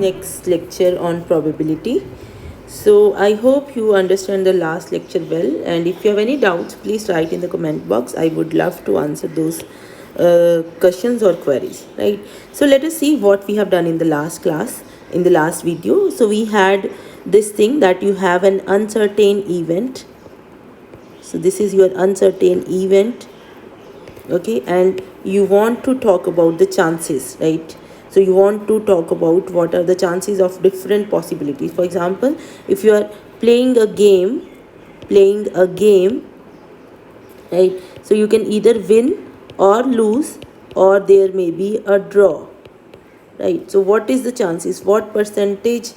next lecture on probability. So I hope you understand the last lecture well, and if you have any doubts, please write in the comment box. I would love to answer those questions or queries, right? So let us see what we have done in the last class, in the last video. So we had this thing that you have an uncertain event. So this is your uncertain event, okay, and you want to talk about the chances, right? So you want to talk about what are the chances of different possibilities. For example, if you are playing a game, right, so you can either win or lose, or there may be a draw, right? So what is the chances, what percentage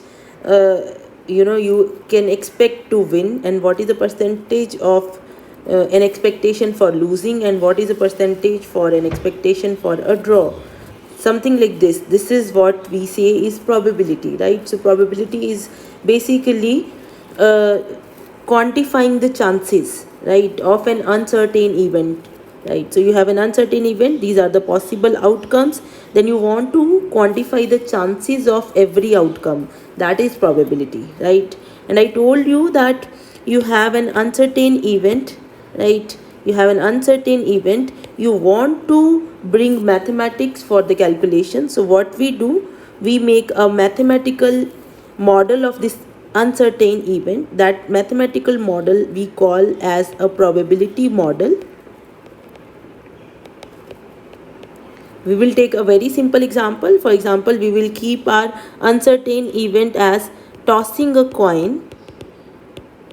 you can expect to win, and what is the percentage of an expectation for losing, and what is the percentage for an expectation for a draw? Something like this is what we say is probability, right? So probability is basically quantifying the chances, right, of an uncertain event, right? So you have an uncertain event, these are the possible outcomes, then you want to quantify the chances of every outcome, that is probability, right? And I told you that you have an uncertain event, right? You have an uncertain event, you want to bring mathematics for the calculation. So what we do, we make a mathematical model of this uncertain event. That mathematical model we call as a probability model. We will take a very simple example. For example, we will keep our uncertain event as tossing a coin,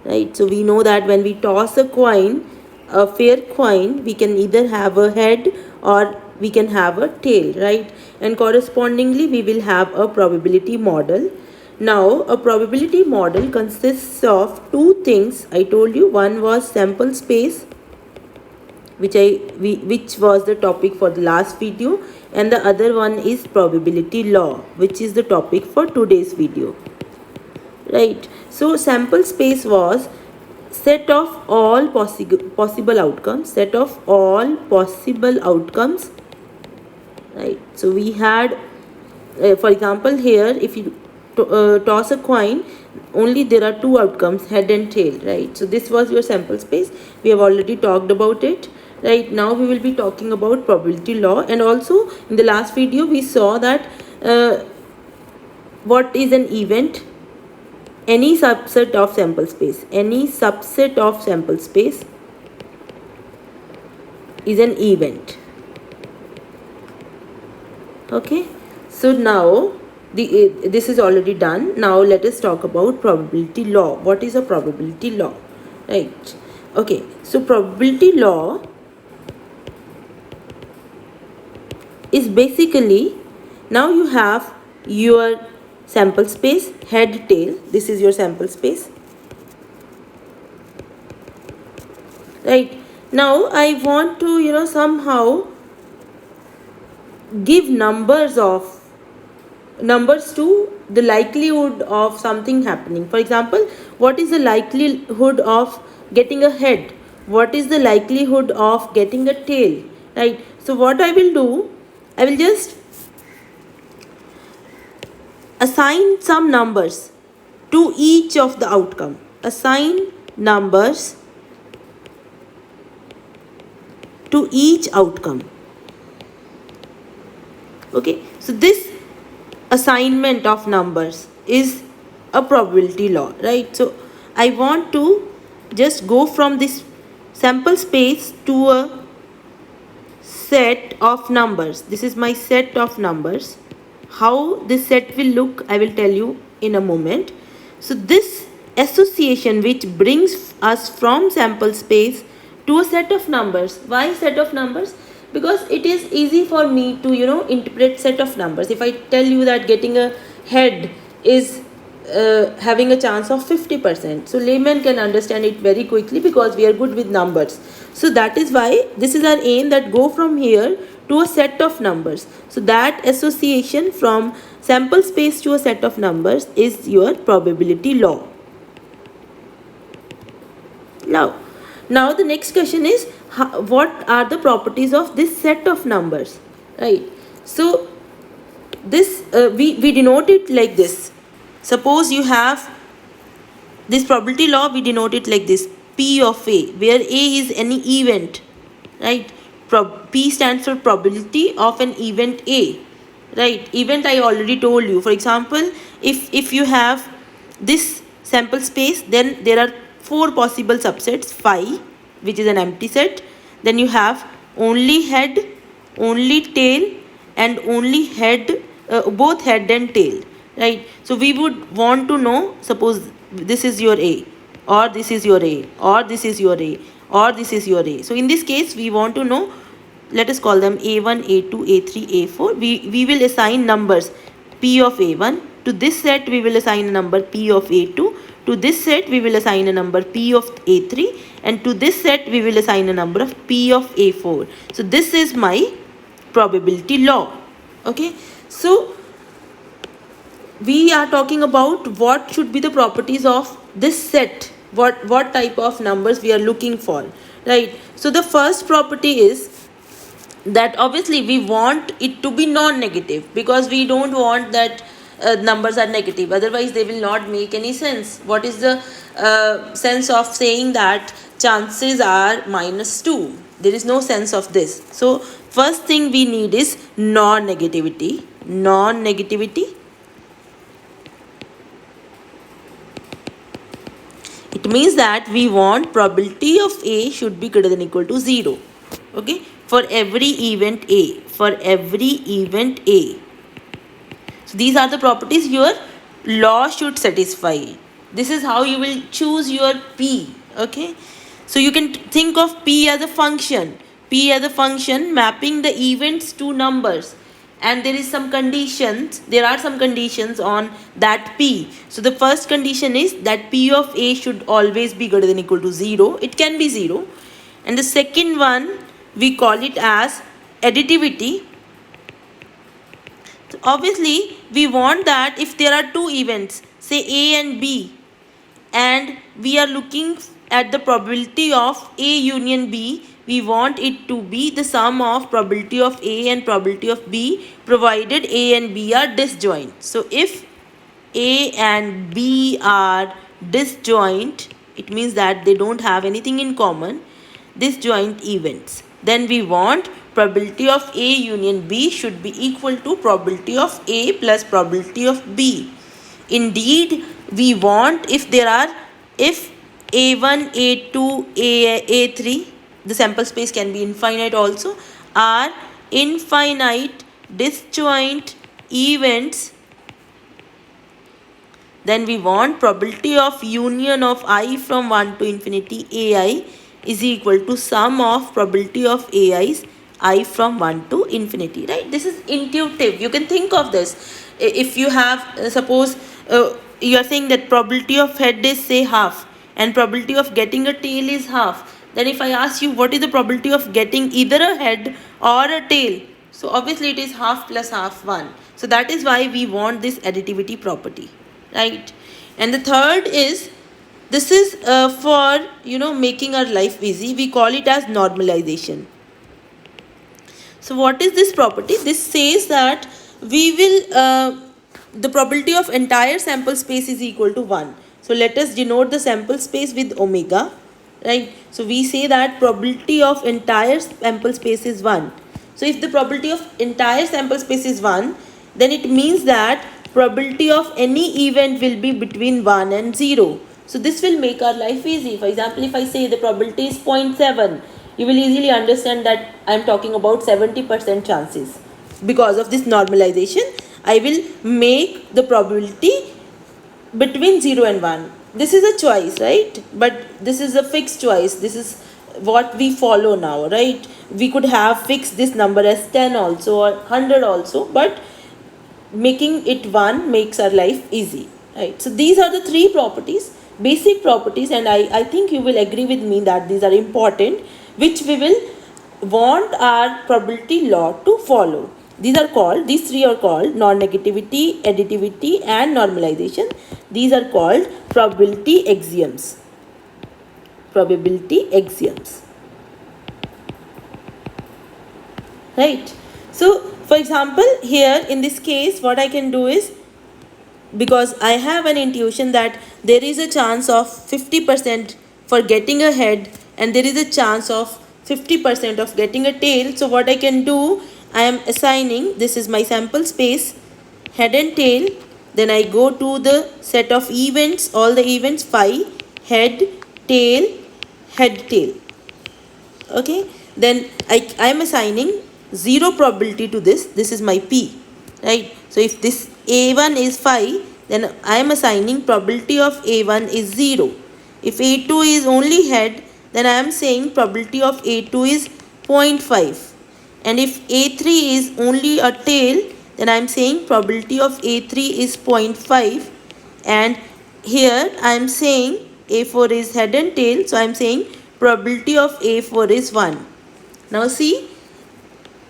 right? So we know that when we toss a coin, a fair coin, we can either have a head or we can have a tail, right? And correspondingly, we will have a probability model. Now, a probability model consists of two things. I told you, one was sample space, which was the topic for the last video, and the other one is probability law, which is the topic for today's video, right? So sample space was set of all possible outcomes, right? So we had for example, here if you toss a coin, only there are two outcomes, head and tail, right? So this was your sample space, we have already talked about it, right? Now we will be talking about probability law. And also in the last video we saw that what is an event? Any subset of sample space is an event, okay? So now this is already done. Now let us talk about probability law. What is a probability law, right? Okay, so probability law is basically, now you have your sample space, head, tail. This is your sample space, right? Now I want to somehow give numbers to the likelihood of something happening. For example, what is the likelihood of getting a head? What is the likelihood of getting a tail, right? So what I will do, I will just assign some numbers to each of the outcome. Assign numbers to each outcome. Okay, so this assignment of numbers is a probability law, right? So I want to just go from this sample space to a set of numbers. This is my set of numbers. How this set will look, I will tell you in a moment. So this association which brings us from sample space to a set of numbers. Why set of numbers? Because it is easy for me to interpret set of numbers. If I tell you that getting a head is having a chance of 50%, so layman can understand it very quickly because we are good with numbers. So that is why this is our aim, that go from here to a set of numbers. So that association from sample space to a set of numbers is your probability law. Now the next question is, what are the properties of this set of numbers, right? So this we denote it like this. Suppose you have this probability law, we denote it like this: P of A, where A is any event, right? P stands for probability of an event A, right? Event I already told you. For example, if you have this sample space, then there are 4 possible subsets: phi, which is an empty set, then you have only head, only tail, and only head, both head and tail, right? So we would want to know, suppose this is your A, or this is your A, or this is your A, or this is your A. So in this case we want to know, let us call them A1, A2, A3, A4. We will assign numbers P of A1. To this set we will assign a number P of A2. To this set we will assign a number P of A3. And to this set we will assign a number of P of A4. So this is my probability law. Okay. So we are talking about what should be the properties of this set. What type of numbers we are looking for. Right. So the first property is that obviously we want it to be non-negative, because we don't want that numbers are negative, otherwise they will not make any sense. What is the sense of saying that chances are -2? There is no sense of this. So first thing we need is non-negativity. It means that we want probability of A should be greater than or equal to 0. Okay, for every event A. So these are the properties your law should satisfy. This is how you will choose your P. Okay, so you can think of P as a function. Mapping the events to numbers, and there are some conditions on that P. So the first condition is that P of A should always be greater than or equal to 0. It can be 0. And the second one, we call it as additivity. So obviously we want that if there are 2 events, say A and B, and we are looking at the probability of A union B, we want it to be the sum of probability of A and probability of B, provided A and B are disjoint. So if A and B are disjoint, it means that they don't have anything in common, disjoint events, then we want probability of A union B should be equal to probability of A plus probability of B. Indeed, we want if A1, A2, A3, the sample space can be infinite also, are infinite disjoint events, then we want probability of union of I from 1 to infinity AI is equal to sum of probability of AI's I from 1 to infinity, right? This is intuitive. You can think of this. If you have, suppose you are saying that probability of head is say half, and probability of getting a tail is half. Then if I ask you what is the probability of getting either a head or a tail, so obviously it is half plus half 1. So that is why we want this additivity property, right? And the third is, this is for making our life easy, we call it as normalization. So what is this property? This says that we will the probability of entire sample space is equal to 1. So let us denote the sample space with omega, right? So we say that probability of entire sample space is 1. So if the probability of entire sample space is 1, then it means that probability of any event will be between 1 and 0. So this will make our life easy. For example, if I say the probability is 0.7, you will easily understand that I am talking about 70% chances. Because of this normalization, I will make the probability between 0 and 1. This is a choice, right? But this is a fixed choice. This is what we follow now, right? We could have fixed this number as 10 also or 100 also, but making it 1 makes our life easy, right? So these are the 3 properties, basic properties, and I think you will agree with me that these are important, which we will want our probability law to follow. These 3 are called non-negativity, additivity, and normalization. These are called probability axioms. Right? So for example, here in this case, what I can do is, because I have an intuition that there is a chance of 50% for getting a head and there is a chance of 50% of getting a tail. So what I can do, I am assigning, this is my sample space, head and tail. Then I go to the set of events, all the events, phi, head, tail, head, tail. Okay, then I am assigning 0 probability to this. This is my P, right? So if this A1 is phi, then I am assigning probability of A1 is 0. If A2 is only head, then I am saying probability of A2 is 0.5. And if A3 is only a tail, then I am saying probability of A3 is 0.5. And here I am saying A4 is head and tail, so I am saying probability of A4 is 1. Now see,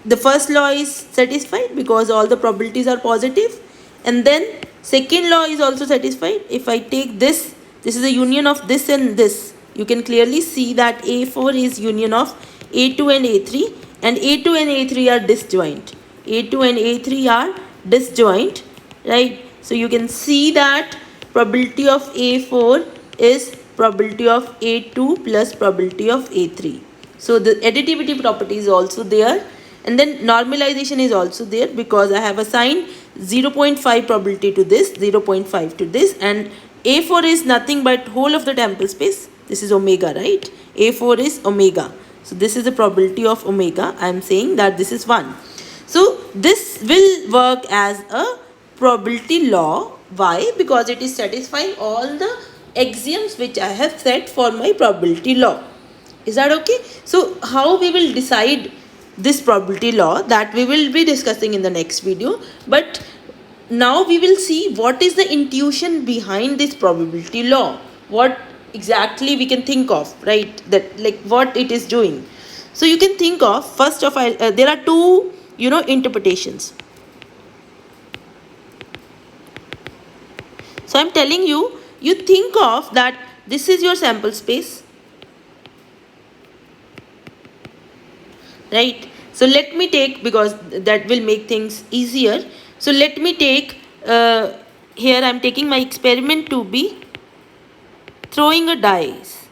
the first law is satisfied because all the probabilities are positive, and then second law is also satisfied. If I take this is a union of this and this, you can clearly see that A4 is union of A2 and A3, and A2 and A3 are disjoint. A2 and A3 are disjoint, right? So you can see that probability of A4 is probability of A2 plus probability of A3. So the additivity property is also there, and then normalization is also there because I have assigned 0.5 probability to this, 0.5 to this, and A4 is nothing but whole of the temporal space. This is omega, right? A4 is omega. So this is the probability of omega. I am saying that this is 1. So this will work as a probability law. Why? Because it is satisfying all the axioms which I have set for my probability law. Is that okay? So how we will decide this probability law, that we will be discussing in the next video. But now we will see what is the intuition behind this probability law. What exactly we can think of, right? That like what it is doing. So you can think of, first of all, there are two, interpretations. So I'm telling you, you think of that this is your sample space, right? So let me take, because that will make things easier. So let me take, here I'm taking my experiment to be throwing a dice.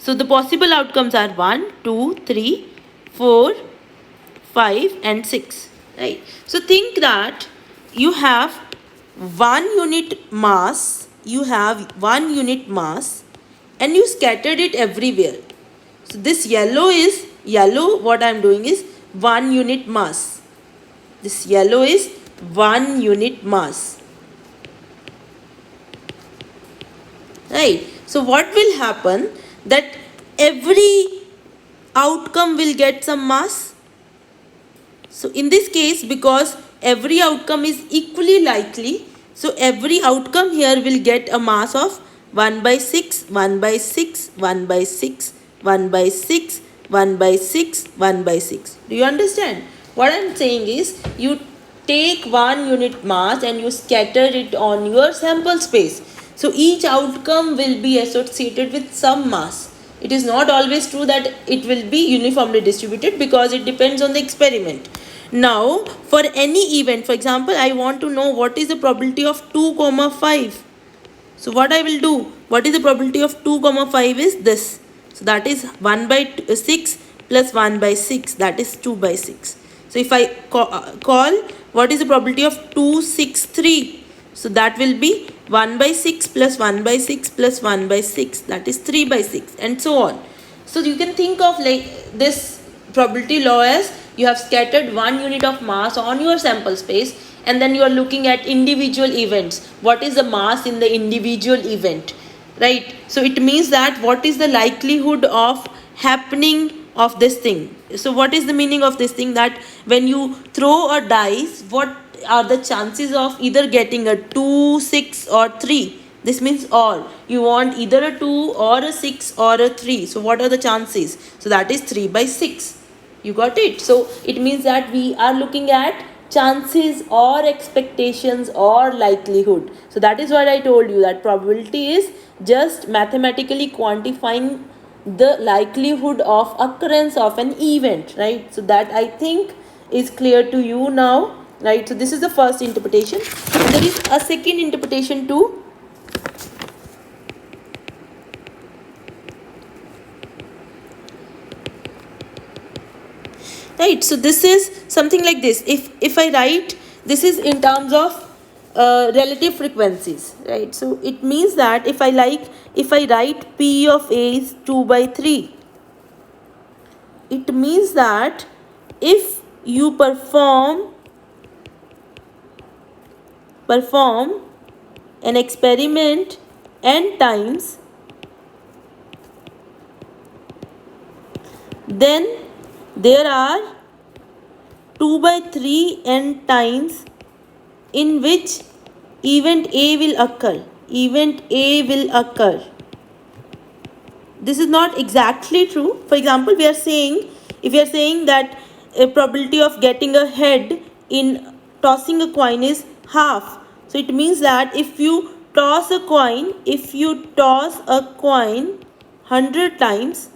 So the possible outcomes are 1, 2, 3, 4, 5 and 6, right? So think that you have 1 unit mass, and you scattered it everywhere. So this yellow, what I am doing is 1 unit mass. This yellow is 1 unit mass, right? So what will happen, that every outcome will get some mass. So in this case, because every outcome is equally likely, so every outcome here will get a mass of 1 by 6, 1 by 6, 1 by 6, 1 by 6, 1 by 6, 1 by 6. Do you understand? What I am saying is, you take 1 unit mass and you scatter it on your sample space. So each outcome will be associated with some mass. It is not always true that it will be uniformly distributed because it depends on the experiment. Now, for any event, for example, I want to know what is the probability of 2, 5. So what I will do, what is the probability of 2, 5 is this. So that is 1 by 6 plus 1 by 6, that is 2 by 6. So if I call what is the probability of 2, 6, 3. So that will be 1 by 6 plus 1 by 6 plus 1 by 6, that is 3 by 6 and so on. So you can think of like this probability law as, you have scattered 1 unit of mass on your sample space, and then you are looking at individual events. What is the mass in the individual event, right? So it means that what is the likelihood of happening of this thing. So what is the meaning of this thing, that when you throw a dice, what are the chances of either getting a 2, 6 or 3? This means all. You want either a 2 or a 6 or a 3. So what are the chances? So that is 3 by 6. You got it? So it means that we are looking at chances or expectations or likelihood. So that is what I told you, that probability is just mathematically quantifying the likelihood of occurrence of an event, right? So that I think is clear to you now, right? So this is the first interpretation, and there is a second interpretation too. Right, so this is something like this. If I write, this is in terms of relative frequencies, right? So it means that if I write P of A is 2 by 3, it means that if you perform an experiment n times, then there are 2 by 3 n times in which event A will occur. This is not exactly true. For example, if we are saying that a probability of getting a head in tossing a coin is half. So it means that if you toss a coin 100 times,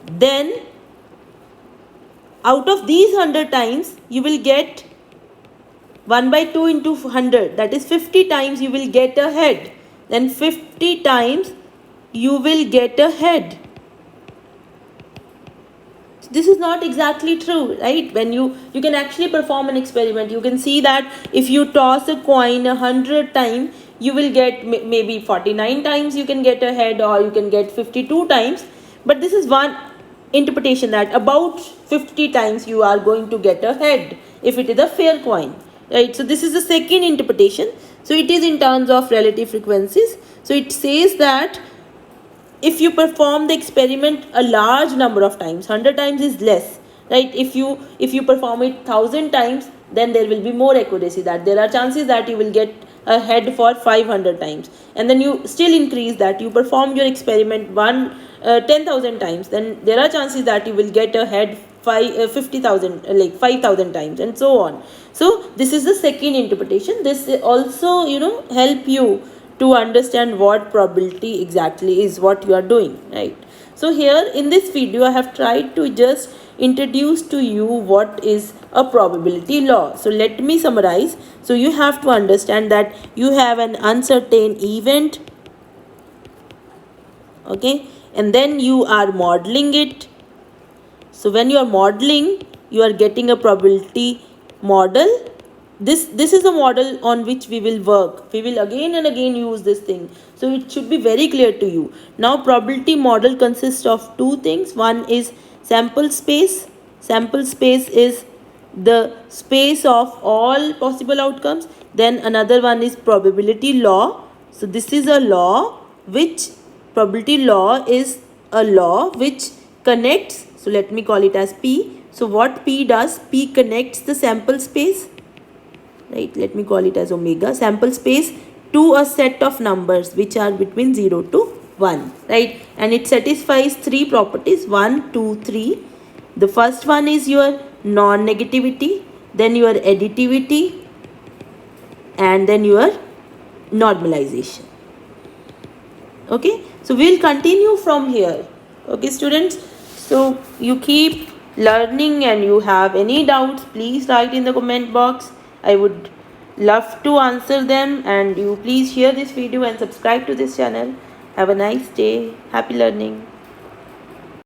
then out of these 100 times you will get 1 by 2 into 100, that is 50 times you will get a head. Then 50 times you will get a head. This is not exactly true, right? When you can actually perform an experiment, you can see that if you toss a coin 100 times, you will get maybe 49 times you can get a head, or you can get 52 times. But this is one interpretation, that about 50 times you are going to get a head if it is a fair coin, right? So this is the second interpretation. So it is in terms of relative frequencies. So it says that if you perform the experiment a large number of times, 100 times is less, right? If you perform it 1000 times, then there will be more accuracy, that there are chances that you will get a head for 500 times, and then you still increase that, you perform your experiment 10,000 times, then there are chances that you will get a head 50,000, like 5,000 times, and so on. So this is the second interpretation. This also help you to understand what probability exactly is, what you are doing, right? So here in this video I have tried to just introduce to you what is a probability law. So let me summarize. So you have to understand that you have an uncertain event, okay, and then you are modeling it. So when you are modeling, you are getting a probability model. This is a model on which we will work. We will again and again use this thing. So it should be very clear to you. Now probability model consists of two things. One is sample space. Sample space is the space of all possible outcomes. Then another one is probability law. So this is a law which, probability law is a law which connects. So let me call it as P. So what P does, P connects the sample space, right? Let me call it as omega, sample space, to a set of numbers which are between 0 to 1, right? And it satisfies three properties, 1, 2, 3. The first one is your non-negativity, then your additivity, and then your normalization. Okay, so we'll continue from here. Okay, students, so you keep learning, and you have any doubts, please write in the comment box. I would love to answer them, and you please share this video and subscribe to this channel. Have a nice day. Happy learning.